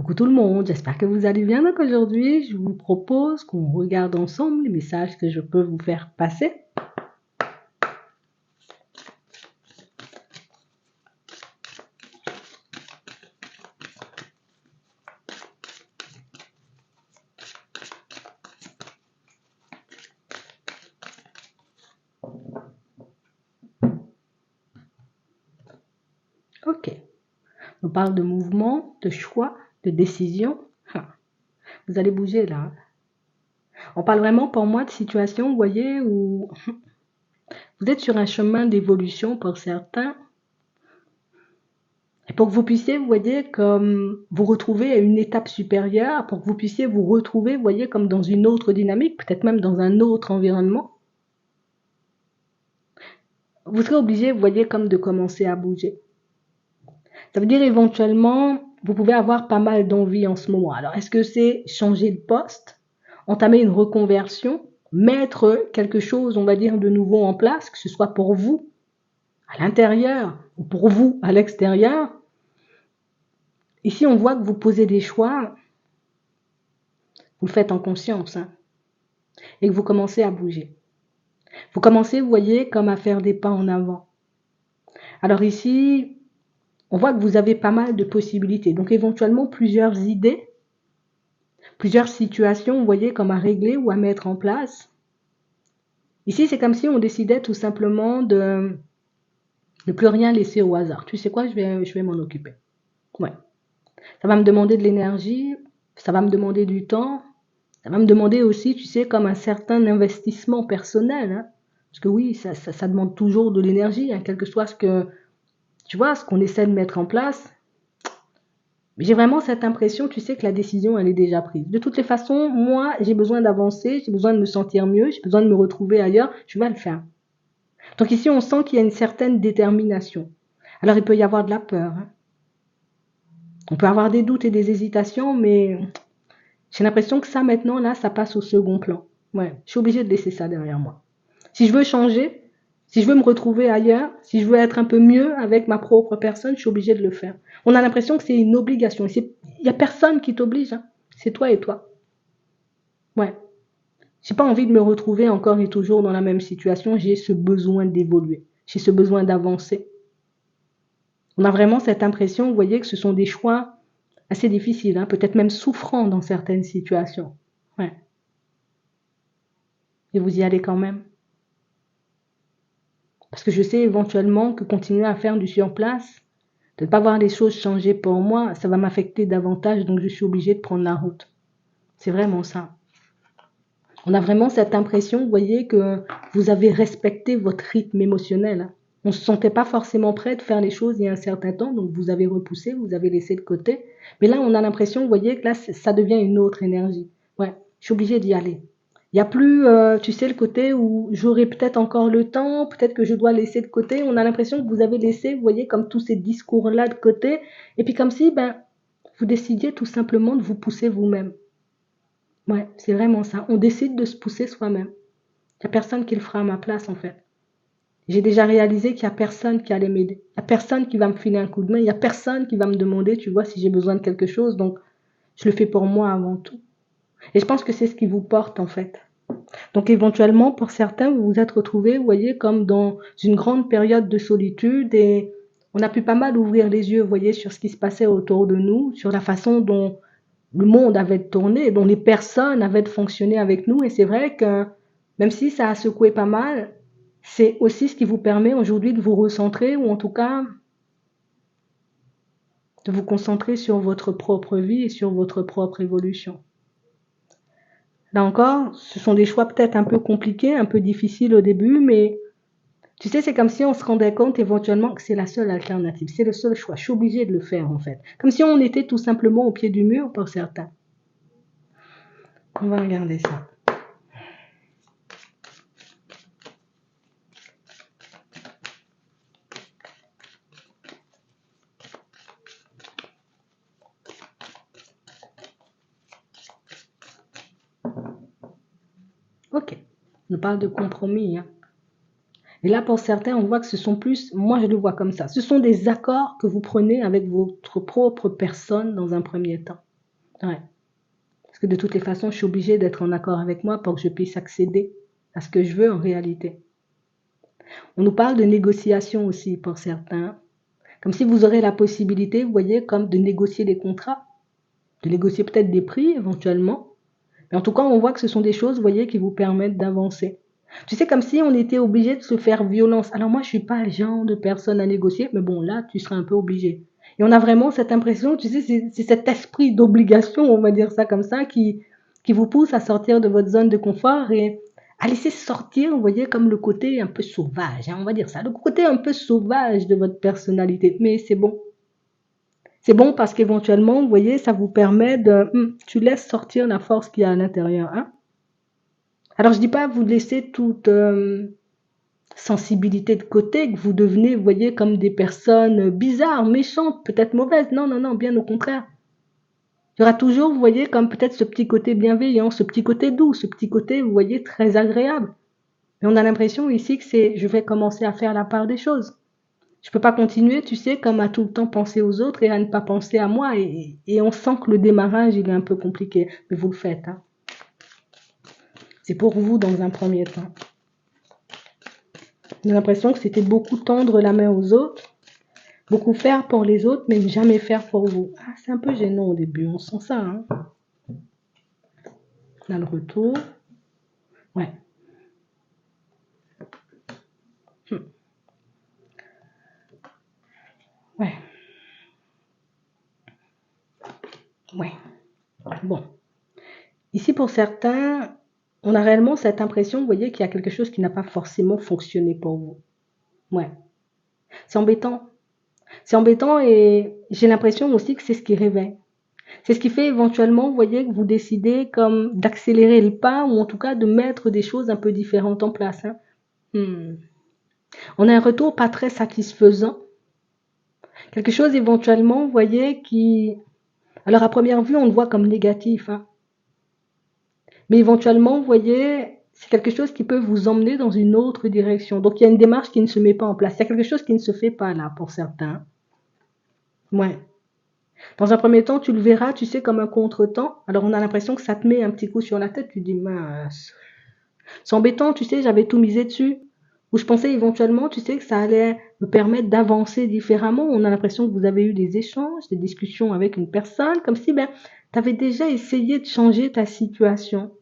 Coucou tout le monde, j'espère que vous allez bien. Donc aujourd'hui, je vous propose qu'on regarde ensemble les messages que je peux vous faire passer. Ok, on parle de mouvement, de choix, de décision. Vous allez bouger là. On parle vraiment pour moi de situation, vous voyez, où vous êtes sur un chemin d'évolution pour certains. Et pour que vous puissiez, vous voyez, comme vous retrouver à une étape supérieure, pour que vous puissiez vous retrouver, vous voyez, comme dans une autre dynamique, peut-être même dans un autre environnement, vous serez obligé, vous voyez, comme de commencer à bouger. Ça veut dire éventuellement, vous pouvez avoir pas mal d'envie en ce moment. Alors, est-ce que c'est changer de poste, entamer une reconversion, mettre quelque chose, on va dire, de nouveau en place, que ce soit pour vous à l'intérieur ou pour vous à l'extérieur? Ici, on voit que vous posez des choix, vous le faites en conscience, hein, et que vous commencez à bouger. Vous commencez, vous voyez, comme à faire des pas en avant. Alors ici, on voit que vous avez pas mal de possibilités, donc éventuellement plusieurs idées, plusieurs situations, vous voyez, comme à régler ou à mettre en place. Ici, c'est comme si on décidait tout simplement de ne plus rien laisser au hasard. Tu sais quoi, je vais m'en occuper. Ouais. Ça va me demander de l'énergie, ça va me demander du temps, ça va me demander aussi, tu sais, comme un certain investissement personnel, hein. Parce que oui, ça demande toujours de l'énergie, hein, quel que soit ce que, tu vois, ce qu'on essaie de mettre en place. Mais j'ai vraiment cette impression, tu sais, que la décision, elle est déjà prise. De toutes les façons, moi, j'ai besoin d'avancer, j'ai besoin de me sentir mieux, j'ai besoin de me retrouver ailleurs, je vais le faire. Donc ici, on sent qu'il y a une certaine détermination. Alors, il peut y avoir de la peur, hein. On peut avoir des doutes et des hésitations, mais j'ai l'impression que ça, maintenant, là, ça passe au second plan. Ouais, je suis obligée de laisser ça derrière moi. Si je veux changer, si je veux me retrouver ailleurs, si je veux être un peu mieux avec ma propre personne, je suis obligée de le faire. On a l'impression que c'est une obligation. Il n'y a personne qui t'oblige, hein. C'est toi et toi. Ouais. J'ai pas envie de me retrouver encore et toujours dans la même situation. J'ai ce besoin d'évoluer. J'ai ce besoin d'avancer. On a vraiment cette impression, vous voyez, que ce sont des choix assez difficiles, hein, peut-être même souffrants dans certaines situations. Ouais. Et vous y allez quand même. Parce que je sais éventuellement que continuer à faire du surplace, de ne pas voir les choses changer pour moi, ça va m'affecter davantage, donc je suis obligée de prendre la route. C'est vraiment ça. On a vraiment cette impression, vous voyez, que vous avez respecté votre rythme émotionnel, hein. On ne se sentait pas forcément prêt de faire les choses il y a un certain temps, donc vous avez repoussé, vous avez laissé de côté. Mais là, on a l'impression, vous voyez, que là, ça devient une autre énergie. Ouais, je suis obligée d'y aller. Il n'y a plus, tu sais, le côté où j'aurai peut-être encore le temps, peut-être que je dois laisser de côté. On a l'impression que vous avez laissé, vous voyez, comme tous ces discours-là de côté. Et puis comme si, ben, vous décidiez tout simplement de vous pousser vous-même. Ouais, c'est vraiment ça. On décide de se pousser soi-même. Il n'y a personne qui le fera à ma place, en fait. J'ai déjà réalisé qu'il n'y a personne qui allait m'aider. Il n'y a personne qui va me filer un coup de main. Il n'y a personne qui va me demander, tu vois, si j'ai besoin de quelque chose. Donc, je le fais pour moi avant tout. Et je pense que c'est ce qui vous porte, en fait. Donc, éventuellement, pour certains, vous vous êtes retrouvés, vous voyez, comme dans une grande période de solitude et on a pu pas mal ouvrir les yeux, vous voyez, sur ce qui se passait autour de nous, sur la façon dont le monde avait tourné, dont les personnes avaient fonctionné avec nous. Et c'est vrai que même si ça a secoué pas mal, c'est aussi ce qui vous permet aujourd'hui de vous recentrer ou en tout cas de vous concentrer sur votre propre vie et sur votre propre évolution. Là encore, ce sont des choix peut-être un peu compliqués, un peu difficiles au début, mais tu sais, c'est comme si on se rendait compte éventuellement que c'est la seule alternative, c'est le seul choix. Je suis obligée de le faire en fait. Comme si on était tout simplement au pied du mur pour certains. On va regarder ça. Ok, on parle de compromis, hein. Et là, pour certains, on voit que ce sont plus, moi je le vois comme ça, ce sont des accords que vous prenez avec votre propre personne dans un premier temps. Ouais. Parce que de toutes les façons, je suis obligée d'être en accord avec moi pour que je puisse accéder à ce que je veux en réalité. On nous parle de négociation aussi pour certains. Comme si vous aurez la possibilité, vous voyez, comme de négocier des contrats, de négocier peut-être des prix éventuellement. Mais en tout cas, on voit que ce sont des choses, vous voyez, qui vous permettent d'avancer. Tu sais, comme si on était obligé de se faire violence. Alors moi, je suis pas le genre de personne à négocier, mais bon, là, tu seras un peu obligé. Et on a vraiment cette impression, tu sais, c'est cet esprit d'obligation, on va dire ça comme ça, qui vous pousse à sortir de votre zone de confort et à laisser sortir, vous voyez, comme le côté un peu sauvage, hein, on va dire ça, le côté un peu sauvage de votre personnalité. Mais c'est bon. C'est bon parce qu'éventuellement, vous voyez, ça vous permet tu laisses sortir la force qu'il y a à l'intérieur, hein. Alors, je dis pas vous laisser toute sensibilité de côté, que vous devenez, vous voyez, comme des personnes bizarres, méchantes, peut-être mauvaises. Non, non, non, bien au contraire. Il y aura toujours, vous voyez, comme peut-être ce petit côté bienveillant, ce petit côté doux, ce petit côté, vous voyez, très agréable. Mais on a l'impression ici que je vais commencer à faire la part des choses. Je peux pas continuer, tu sais, comme à tout le temps penser aux autres et à ne pas penser à moi. Et on sent que le démarrage, il est un peu compliqué. Mais vous le faites, hein. C'est pour vous dans un premier temps. J'ai l'impression que c'était beaucoup tendre la main aux autres, beaucoup faire pour les autres, mais jamais faire pour vous. Ah, c'est un peu gênant au début, on sent ça, hein. On a le retour. Ouais. Ouais. Ouais. Bon. Ici, pour certains, on a réellement cette impression, vous voyez, qu'il y a quelque chose qui n'a pas forcément fonctionné pour vous. Ouais. C'est embêtant. C'est embêtant et j'ai l'impression aussi que c'est ce qui réveille. C'est ce qui fait éventuellement, vous voyez, que vous décidez comme d'accélérer le pas ou en tout cas de mettre des choses un peu différentes en place, hein. Hmm. On a un retour pas très satisfaisant. Quelque chose éventuellement, vous voyez, qui... Alors à première vue, on le voit comme négatif, hein. Mais éventuellement, vous voyez, c'est quelque chose qui peut vous emmener dans une autre direction. Donc il y a une démarche qui ne se met pas en place. Il y a quelque chose qui ne se fait pas là pour certains. Ouais. Dans un premier temps, tu le verras, tu sais, comme un contretemps. Alors on a l'impression que ça te met un petit coup sur la tête. Tu dis, mince. C'est embêtant, tu sais, j'avais tout misé dessus. Où je pensais éventuellement, tu sais, que ça allait me permettre d'avancer différemment. On a l'impression que vous avez eu des échanges, des discussions avec une personne, comme si, tu avais déjà essayé de changer ta situation.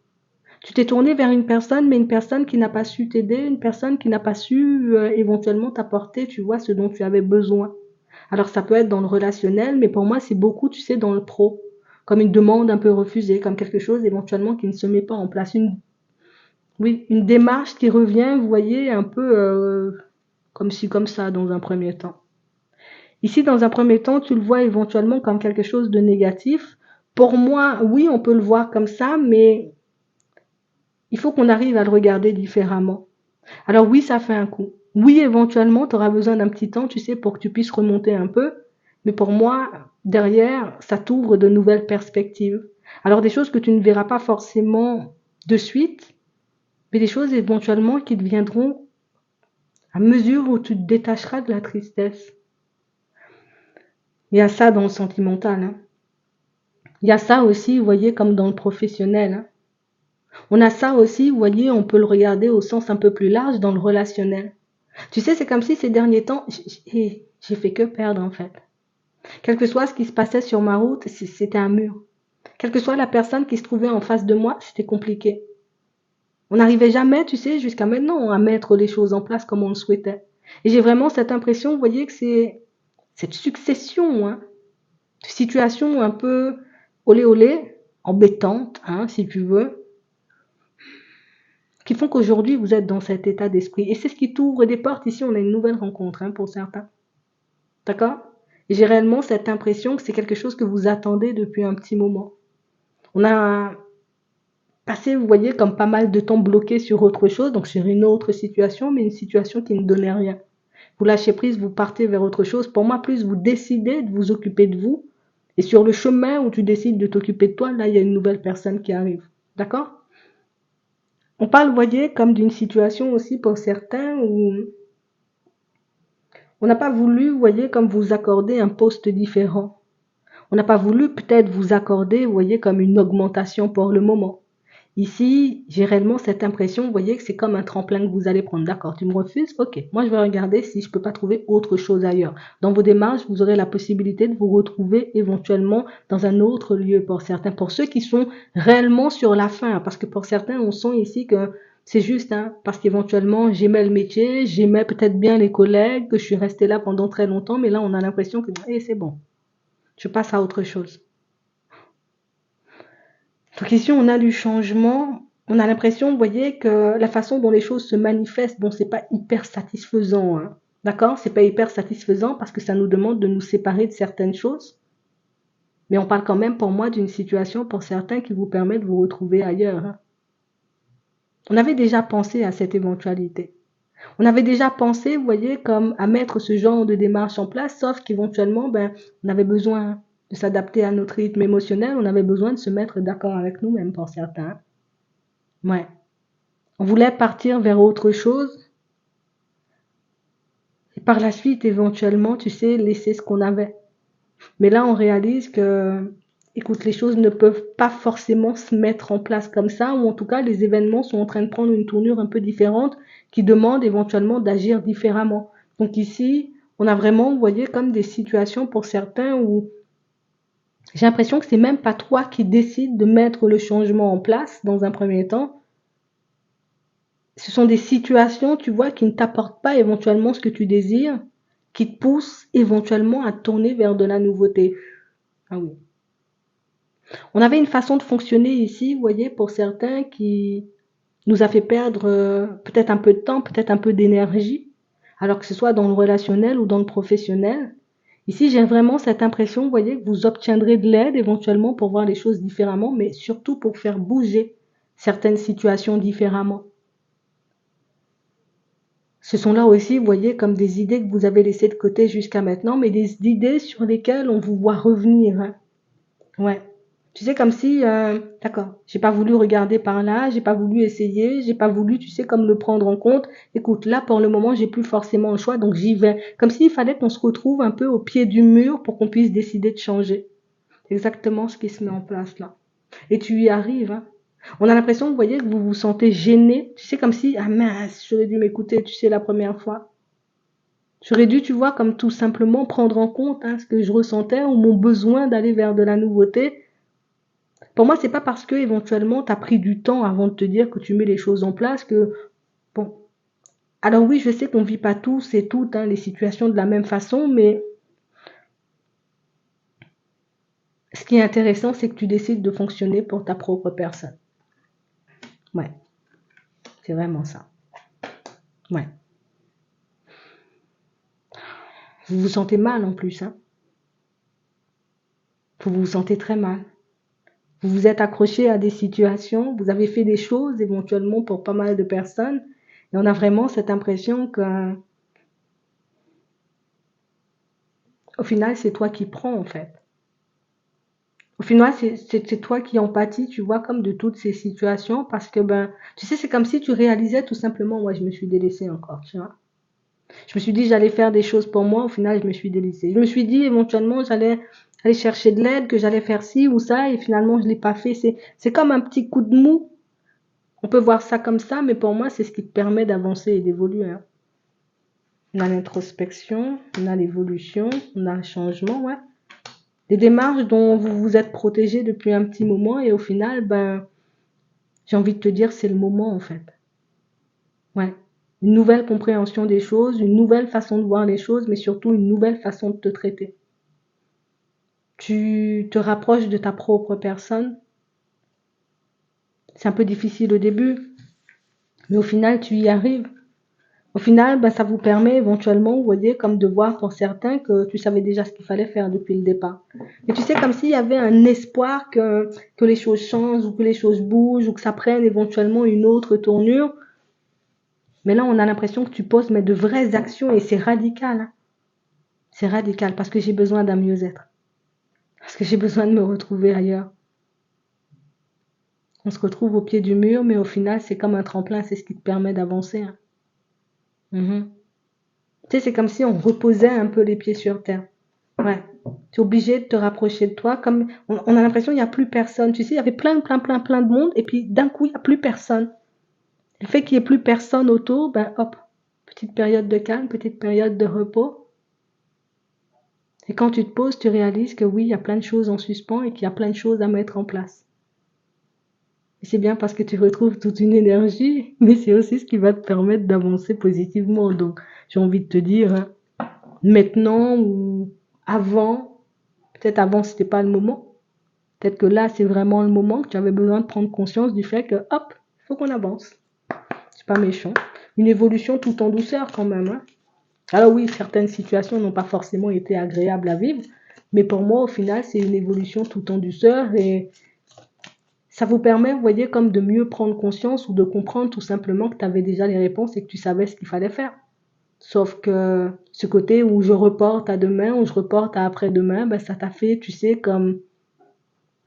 Tu t'es tourné vers une personne, mais une personne qui n'a pas su t'aider, une personne qui n'a pas su éventuellement t'apporter, tu vois, ce dont tu avais besoin. Alors ça peut être dans le relationnel, mais pour moi c'est beaucoup, tu sais, dans le pro, comme une demande un peu refusée, comme quelque chose éventuellement qui ne se met pas en place. Oui, une démarche qui revient, vous voyez, un peu comme ci, comme ça dans un premier temps. Ici, dans un premier temps, tu le vois éventuellement comme quelque chose de négatif. Pour moi, oui, on peut le voir comme ça, mais il faut qu'on arrive à le regarder différemment. Alors oui, ça fait un coup. Oui, éventuellement, tu auras besoin d'un petit temps, tu sais, pour que tu puisses remonter un peu. Mais pour moi, derrière, ça t'ouvre de nouvelles perspectives. Alors des choses que tu ne verras pas forcément de suite, mais des choses éventuellement qui deviendront à mesure où tu te détacheras de la tristesse. Il y a ça dans le sentimental, hein. Il y a ça aussi, vous voyez, comme dans le professionnel, hein. On a ça aussi, vous voyez, on peut le regarder au sens un peu plus large dans le relationnel. Tu sais, c'est comme si ces derniers temps, j'ai fait que perdre en fait. Quel que soit ce qui se passait sur ma route, c'était un mur. Quelle que soit la personne qui se trouvait en face de moi, c'était compliqué. On n'arrivait jamais, tu sais, jusqu'à maintenant, à mettre les choses en place comme on le souhaitait. Et j'ai vraiment cette impression, vous voyez, que c'est cette succession, hein, de situations un peu olé olé, embêtantes, hein, si tu veux, qui font qu'aujourd'hui vous êtes dans cet état d'esprit. Et c'est ce qui t'ouvre des portes. Ici, on a une nouvelle rencontre, hein, pour certains. D'accord? Et j'ai réellement cette impression que c'est quelque chose que vous attendez depuis un petit moment. On a passé, vous voyez, comme pas mal de temps bloqué sur autre chose, donc sur une autre situation, mais une situation qui ne donnait rien. Vous lâchez prise, vous partez vers autre chose. Pour moi, plus vous décidez de vous occuper de vous, et sur le chemin où tu décides de t'occuper de toi, là, il y a une nouvelle personne qui arrive. D'accord? On parle, vous voyez, comme d'une situation aussi pour certains où on n'a pas voulu, vous voyez, comme vous accorder un poste différent. On n'a pas voulu peut-être vous accorder, vous voyez, comme une augmentation pour le moment. Ici, j'ai réellement cette impression, vous voyez, que c'est comme un tremplin que vous allez prendre. D'accord, tu me refuses? Ok, moi je vais regarder si je peux pas trouver autre chose ailleurs. Dans vos démarches, vous aurez la possibilité de vous retrouver éventuellement dans un autre lieu pour certains. Pour ceux qui sont réellement sur la fin, parce que pour certains, on sent ici que c'est juste, hein, parce qu'éventuellement, j'aimais le métier, j'aimais peut-être bien les collègues, que je suis restée là pendant très longtemps, mais là, on a l'impression que, c'est bon, je passe à autre chose. Donc ici, on a du changement. On a l'impression, vous voyez, que la façon dont les choses se manifestent, bon, c'est pas hyper satisfaisant, hein. D'accord? C'est pas hyper satisfaisant parce que ça nous demande de nous séparer de certaines choses. Mais on parle quand même pour moi d'une situation pour certains qui vous permet de vous retrouver ailleurs, hein. On avait déjà pensé à cette éventualité. On avait déjà pensé, vous voyez, comme à mettre ce genre de démarche en place, sauf qu'éventuellement, ben, on avait besoin de s'adapter à notre rythme émotionnel, on avait besoin de se mettre d'accord avec nous-mêmes pour certains. Ouais. On voulait partir vers autre chose et par la suite, éventuellement, tu sais, laisser ce qu'on avait. Mais là, on réalise que, écoute, les choses ne peuvent pas forcément se mettre en place comme ça, ou en tout cas, les événements sont en train de prendre une tournure un peu différente qui demande éventuellement d'agir différemment. Donc ici, on a vraiment, vous voyez, comme des situations pour certains où j'ai l'impression que c'est même pas toi qui décides de mettre le changement en place dans un premier temps. Ce sont des situations, tu vois, qui ne t'apportent pas éventuellement ce que tu désires, qui te poussent éventuellement à te tourner vers de la nouveauté. Ah oui. On avait une façon de fonctionner ici, vous voyez, pour certains qui nous a fait perdre peut-être un peu de temps, peut-être un peu d'énergie, alors que ce soit dans le relationnel ou dans le professionnel. Ici, j'ai vraiment cette impression, vous voyez, que vous obtiendrez de l'aide éventuellement pour voir les choses différemment, mais surtout pour faire bouger certaines situations différemment. Ce sont là aussi, vous voyez, comme des idées que vous avez laissées de côté jusqu'à maintenant, mais des idées sur lesquelles on vous voit revenir, hein. Ouais. Tu sais, comme si, d'accord, j'ai pas voulu regarder par là, j'ai pas voulu essayer, j'ai pas voulu, tu sais, comme le prendre en compte. Écoute, là, pour le moment, j'ai plus forcément le choix, donc j'y vais. Comme s'il fallait qu'on se retrouve un peu au pied du mur pour qu'on puisse décider de changer. C'est exactement ce qui se met en place là. Et tu y arrives, hein. On a l'impression, vous voyez, que vous vous sentez gêné. Tu sais, comme si, ah mince, j'aurais dû m'écouter, tu sais, la première fois. J'aurais dû, tu vois, comme tout simplement prendre en compte hein, ce que je ressentais ou mon besoin d'aller vers de la nouveauté. Pour moi, c'est pas parce que éventuellement tu as pris du temps avant de te dire que tu mets les choses en place que bon. Alors oui, je sais qu'on vit pas tous et toutes hein, les situations de la même façon, mais ce qui est intéressant, c'est que tu décides de fonctionner pour ta propre personne. Ouais, c'est vraiment ça. Ouais. Vous vous sentez mal en plus, hein. Vous vous sentez très mal. Vous vous êtes accroché à des situations, vous avez fait des choses éventuellement pour pas mal de personnes, et on a vraiment cette impression que, au final, c'est toi qui prends en fait. Au final, c'est toi qui empathie, tu vois, comme de toutes ces situations, parce que ben, tu sais, c'est comme si tu réalisais tout simplement, moi, je me suis délaissée encore, tu vois. Je me suis dit, j'allais faire des choses pour moi, au final, je me suis délaissée. Je me suis dit, éventuellement, j'allais aller chercher de l'aide, que j'allais faire ci ou ça, et finalement, je l'ai pas fait. C'est comme un petit coup de mou. On peut voir ça comme ça, mais pour moi, c'est ce qui te permet d'avancer et d'évoluer, hein. On a l'introspection, on a l'évolution, on a le changement, ouais. Des démarches dont vous vous êtes protégé depuis un petit moment et au final, ben, j'ai envie de te dire, c'est le moment en fait. Ouais. Une nouvelle compréhension des choses, une nouvelle façon de voir les choses, mais surtout une nouvelle façon de te traiter. Tu te rapproches de ta propre personne. C'est un peu difficile au début, mais au final, tu y arrives. Au final, ben, ça vous permet éventuellement, vous voyez, comme de voir pour certains que tu savais déjà ce qu'il fallait faire depuis le départ. Et tu sais, comme s'il y avait un espoir que les choses changent ou que les choses bougent ou que ça prenne éventuellement une autre tournure. Mais là, on a l'impression que tu poses mais de vraies actions et c'est radical, hein. C'est radical parce que j'ai besoin d'un mieux-être. Parce que j'ai besoin de me retrouver ailleurs. On se retrouve au pied du mur, mais au final, c'est comme un tremplin, c'est ce qui te permet d'avancer, hein. Mhm. Tu sais, c'est comme si on reposait un peu les pieds sur terre. Ouais. Tu es obligé de te rapprocher de toi. Comme on a l'impression qu'il n'y a plus personne. Tu sais, il y avait plein de monde. Et puis d'un coup, il n'y a plus personne. Le fait qu'il n'y ait plus personne autour, ben hop, petite période de calme, petite période de repos. Et quand tu te poses, tu réalises que oui, il y a plein de choses en suspens et qu'il y a plein de choses à mettre en place. Et c'est bien parce que tu retrouves toute une énergie, mais c'est aussi ce qui va te permettre d'avancer positivement. Donc, j'ai envie de te dire, hein, maintenant ou avant, peut-être avant c'était pas le moment. Peut-être que là, c'est vraiment le moment que tu avais besoin de prendre conscience du fait que, hop, il faut qu'on avance. C'est pas méchant. Une évolution tout en douceur quand même, hein. Alors oui, certaines situations n'ont pas forcément été agréables à vivre, mais pour moi, au final, c'est une évolution tout en douceur et ça vous permet, vous voyez, comme de mieux prendre conscience ou de comprendre tout simplement que tu avais déjà les réponses et que tu savais ce qu'il fallait faire. Sauf que ce côté où je reporte à demain, ou je reporte à après-demain, ben ça t'a fait, tu sais, comme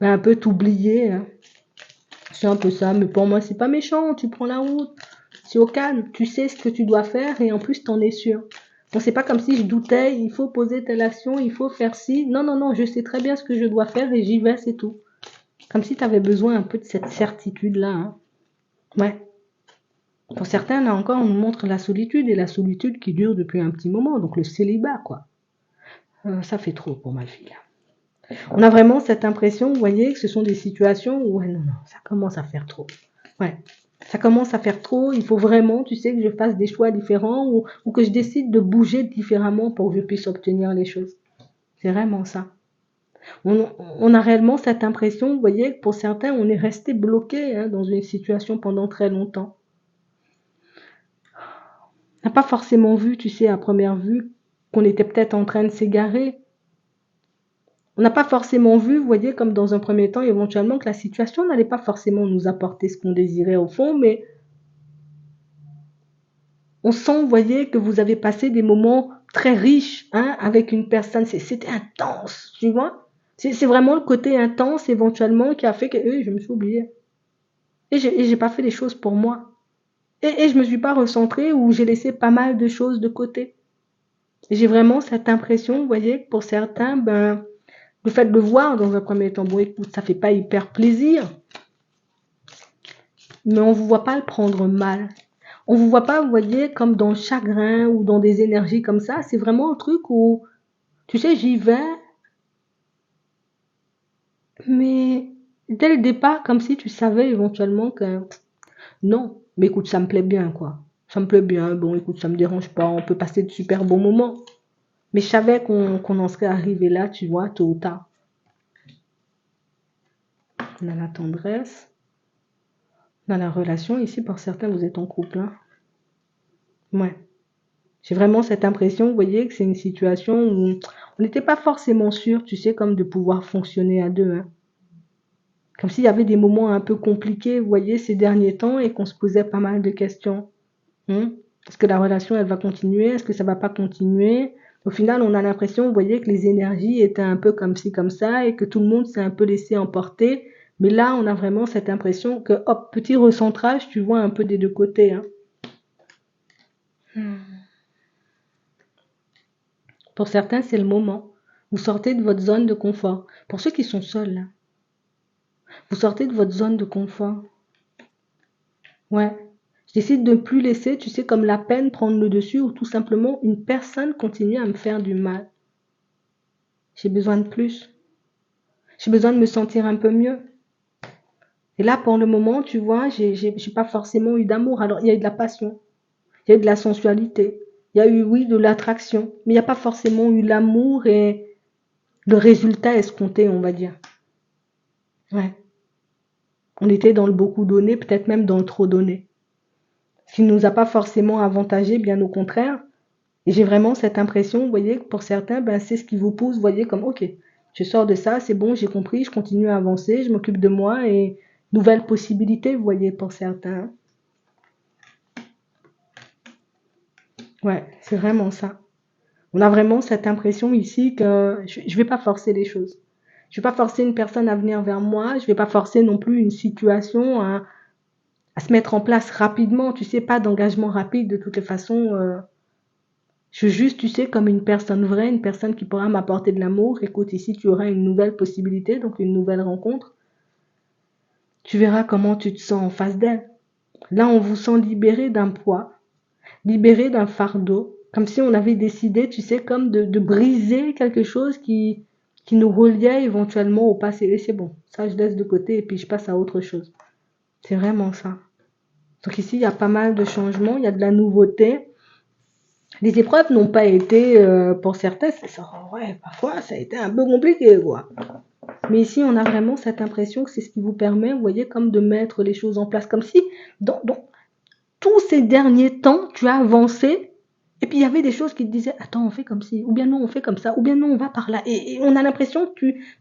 un peu t'oublier, hein. C'est un peu ça, mais pour moi, c'est pas méchant. Tu prends la route, c'est au calme, tu sais ce que tu dois faire et en plus, t'en es sûr. Bon, c'est pas comme si je doutais, il faut poser telle action, il faut faire ci. Non, non, non, je sais très bien ce que je dois faire et j'y vais, c'est tout. Comme si tu avais besoin un peu de cette certitude-là, hein. Ouais. Pour certains, là encore, on nous montre la solitude et la solitude qui dure depuis un petit moment, donc le célibat, quoi. Ça fait trop pour ma fille. On a vraiment cette impression, vous voyez, que ce sont des situations où, ouais, non, non, ça commence à faire trop. Ouais, ça commence à faire trop, il faut vraiment, tu sais, que je fasse des choix différents ou que je décide de bouger différemment pour que je puisse obtenir les choses. C'est vraiment ça. On a réellement cette impression, vous voyez, que pour certains, on est resté bloqué, hein, dans une situation pendant très longtemps. On n'a pas forcément vu, tu sais, à première vue, qu'on était peut-être en train de s'égarer. On n'a pas forcément vu, vous voyez, comme dans un premier temps, éventuellement, que la situation n'allait pas forcément nous apporter ce qu'on désirait au fond, mais on sent, vous voyez, que vous avez passé des moments très riches, hein, avec une personne. C'était intense, tu vois. C'est vraiment le côté intense, éventuellement, qui a fait que je me suis oubliée. Et j'ai pas fait les choses pour moi. Et je me suis pas recentrée ou j'ai laissé pas mal de choses de côté. Et j'ai vraiment cette impression, vous voyez, que pour certains, ben, le fait de le voir dans un premier temps, bon, écoute, ça fait pas hyper plaisir, mais on vous voit pas le prendre mal. On vous voit pas, vous voyez, comme dans le chagrin ou dans des énergies comme ça. C'est vraiment un truc où, tu sais, j'y vais, mais dès le départ, comme si tu savais éventuellement que non, mais écoute, ça me plaît bien, quoi. Ça me plaît bien, bon, écoute, ça me dérange pas, on peut passer de super bons moments. Mais je savais qu'on en serait arrivé là, tu vois, tôt ou tard. On a la tendresse, on a la relation. Ici, pour certains, vous êtes en couple, hein. Ouais. J'ai vraiment cette impression, vous voyez, que c'est une situation où on n'était pas forcément sûr, tu sais, comme de pouvoir fonctionner à deux, hein. Comme s'il y avait des moments un peu compliqués, vous voyez, ces derniers temps et qu'on se posait pas mal de questions. Est-ce que la relation, elle va continuer? Est-ce que ça va pas continuer? Au final, on a l'impression, vous voyez, que les énergies étaient un peu comme ci, comme ça et que tout le monde s'est un peu laissé emporter. Mais là, on a vraiment cette impression que, hop, petit recentrage, tu vois un peu des deux côtés, hein. Pour certains, c'est le moment. Vous sortez de votre zone de confort. Pour ceux qui sont seuls, là, vous sortez de votre zone de confort. Ouais. Je décide de ne plus laisser, tu sais, comme la peine prendre le dessus ou tout simplement une personne continue à me faire du mal. J'ai besoin de plus. J'ai besoin de me sentir un peu mieux. Et là, pour le moment, tu vois, j'ai pas forcément eu d'amour. Alors, il y a eu de la passion, il y a eu de la sensualité, il y a eu, oui, de l'attraction, mais il n'y a pas forcément eu l'amour et le résultat escompté, on va dire. Ouais. On était dans le beaucoup donné, peut-être même dans le trop donné. Ce qui ne nous a pas forcément avantagé, bien au contraire. Et j'ai vraiment cette impression, vous voyez, que pour certains, ben, c'est ce qui vous pousse, vous voyez, comme, ok, je sors de ça, c'est bon, j'ai compris, je continue à avancer, je m'occupe de moi et nouvelles possibilités, vous voyez, pour certains. Ouais, c'est vraiment ça. On a vraiment cette impression ici que je vais pas forcer les choses. Je vais pas forcer une personne à venir vers moi, je vais pas forcer non plus une situation à se mettre en place rapidement, tu sais, pas d'engagement rapide de toutes les façons. Je suis juste, tu sais, comme une personne vraie, une personne qui pourra m'apporter de l'amour. Écoute, ici, tu auras une nouvelle possibilité, donc une nouvelle rencontre. Tu verras comment tu te sens en face d'elle. Là, on vous sent libéré d'un poids, libéré d'un fardeau, comme si on avait décidé, tu sais, comme de briser quelque chose qui nous reliait éventuellement au passé. Et c'est bon, ça je laisse de côté et puis je passe à autre chose. C'est vraiment ça. Donc ici, il y a pas mal de changements, il y a de la nouveauté. Les épreuves n'ont pas été, pour certains, ouais, parfois ça a été un peu compliqué, quoi. Mais ici, on a vraiment cette impression que c'est ce qui vous permet, vous voyez, comme de mettre les choses en place, comme si dans tous ces derniers temps, tu as avancé, et puis il y avait des choses qui te disaient, attends, on fait comme ci, ou bien non, on fait comme ça, ou bien non, on va par là. Et on a l'impression que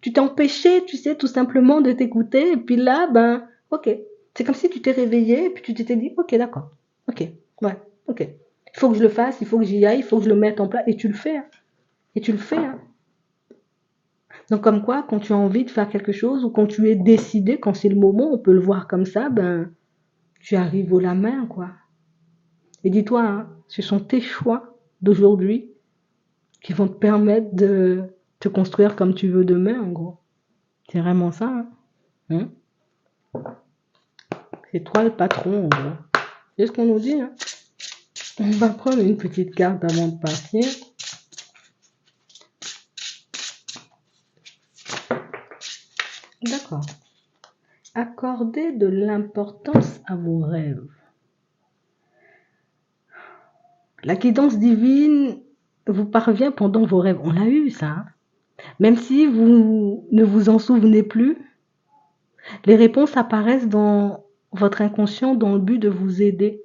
tu t'es empêché, tu sais, tout simplement de t'écouter, et puis là, ben, ok. C'est comme si tu t'es réveillé, et puis tu t'étais dit, ok, d'accord, ok, ouais, ok. Il faut que je le fasse, il faut que j'y aille, il faut que je le mette en place, et tu le fais, hein. Et tu le fais, hein. Donc comme quoi, quand tu as envie de faire quelque chose, ou quand tu es décidé, quand c'est le moment, on peut le voir comme ça, ben, tu arrives au la main, quoi. Et dis-toi, hein, ce sont tes choix d'aujourd'hui qui vont te permettre de te construire comme tu veux demain, en gros. C'est vraiment ça, hein. Hein. C'est toi le patron, en gros. C'est ce qu'on nous dit, hein. On va prendre une petite carte avant de partir. D'accord. Accordez de l'importance à vos rêves. La guidance divine vous parvient pendant vos rêves. On l'a eu, ça, hein. Même si vous ne vous en souvenez plus, les réponses apparaissent dans votre inconscient dans le but de vous aider.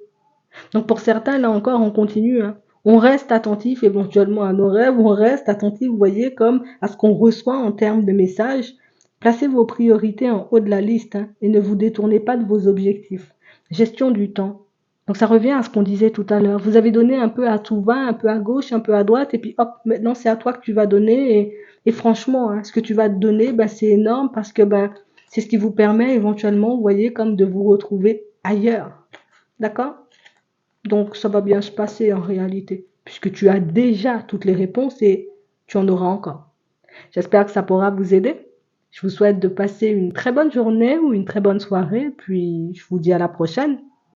Donc pour certains, là encore, on continue, hein. On reste attentif éventuellement à nos rêves, on reste attentif, vous voyez, comme à ce qu'on reçoit en termes de messages. Placez vos priorités en haut de la liste, hein, et ne vous détournez pas de vos objectifs. Gestion du temps. Donc ça revient à ce qu'on disait tout à l'heure. Vous avez donné un peu à tout va, un peu à gauche, un peu à droite, et puis hop, maintenant c'est à toi que tu vas donner. Et franchement, hein, ce que tu vas te donner, ben, c'est énorme parce que ben, c'est ce qui vous permet éventuellement, vous voyez, comme de vous retrouver ailleurs. D'accord? Donc ça va bien se passer en réalité, puisque tu as déjà toutes les réponses et tu en auras encore. J'espère que ça pourra vous aider. Je vous souhaite de passer une très bonne journée ou une très bonne soirée, puis je vous dis à la prochaine.